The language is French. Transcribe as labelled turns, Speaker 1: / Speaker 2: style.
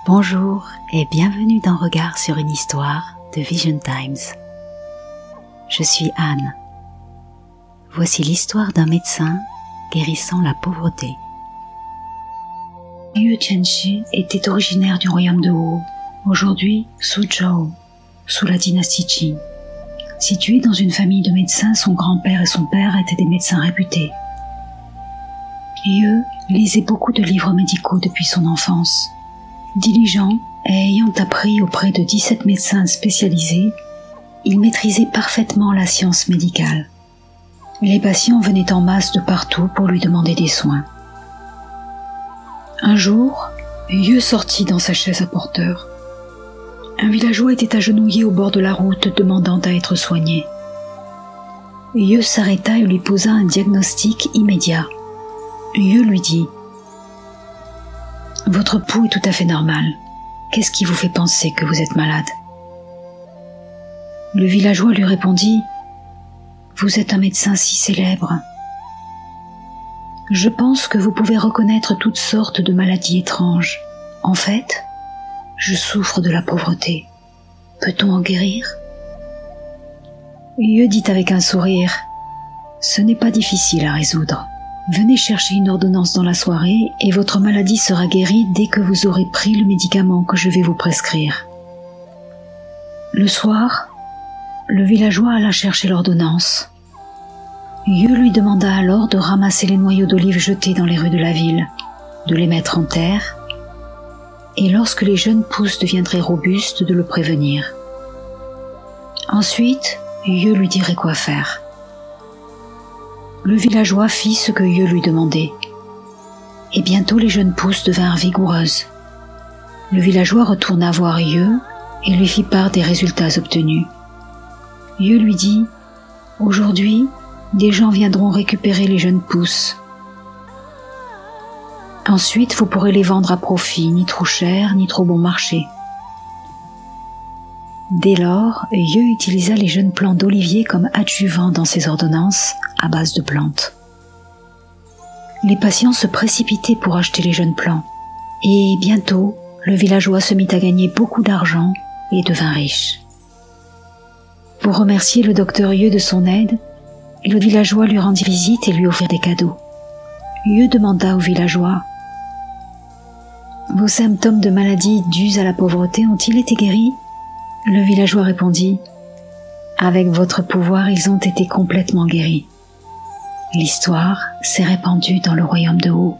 Speaker 1: Bonjour et bienvenue dans Regard sur une histoire de Vision Times. Je suis Anne. Voici l'histoire d'un médecin guérissant la pauvreté. Yu Chenxi était originaire du royaume de Wu, aujourd'hui Suzhou, sous la dynastie Qin. Situé dans une famille de médecins, son grand-père et son père étaient des médecins réputés. Yu lisait beaucoup de livres médicaux depuis son enfance. Diligent et ayant appris auprès de 17 médecins spécialisés, il maîtrisait parfaitement la science médicale. Les patients venaient en masse de partout pour lui demander des soins. Un jour, Yu sortit dans sa chaise à porteur. Un villageois était agenouillé au bord de la route demandant à être soigné. Yu s'arrêta et lui posa un diagnostic immédiat. Yu lui dit: « Votre pouls est tout à fait normal. Qu'est-ce qui vous fait penser que vous êtes malade ?» Le villageois lui répondit: « Vous êtes un médecin si célèbre. Je pense que vous pouvez reconnaître toutes sortes de maladies étranges. En fait, je souffre de la pauvreté. Peut-on en guérir ?» Yu dit avec un sourire: « Ce n'est pas difficile à résoudre. Venez chercher une ordonnance dans la soirée et votre maladie sera guérie dès que vous aurez pris le médicament que je vais vous prescrire. » Le soir, le villageois alla chercher l'ordonnance. Yu lui demanda alors de ramasser les noyaux d'olive jetés dans les rues de la ville, de les mettre en terre, et lorsque les jeunes pousses deviendraient robustes, de le prévenir. Ensuite, Yu lui dirait quoi faire. Le villageois fit ce que Yu lui demandait, et bientôt les jeunes pousses devinrent vigoureuses. Le villageois retourna voir Yu et lui fit part des résultats obtenus. Yu lui dit: « Aujourd'hui, des gens viendront récupérer les jeunes pousses. Ensuite, vous pourrez les vendre à profit, ni trop cher, ni trop bon marché. » Dès lors, Yu utilisa les jeunes plants d'olivier comme adjuvants dans ses ordonnances à base de plantes. Les patients se précipitaient pour acheter les jeunes plants, et bientôt, le villageois se mit à gagner beaucoup d'argent et devint riche. Pour remercier le docteur Yu de son aide, le villageois lui rendit visite et lui offrit des cadeaux. Yu demanda au villageois: « Vos symptômes de maladie dus à la pauvreté ont-ils été guéris ?» Le villageois répondit: « Avec votre pouvoir, ils ont été complètement guéris. » L'histoire s'est répandue dans le royaume de Wu.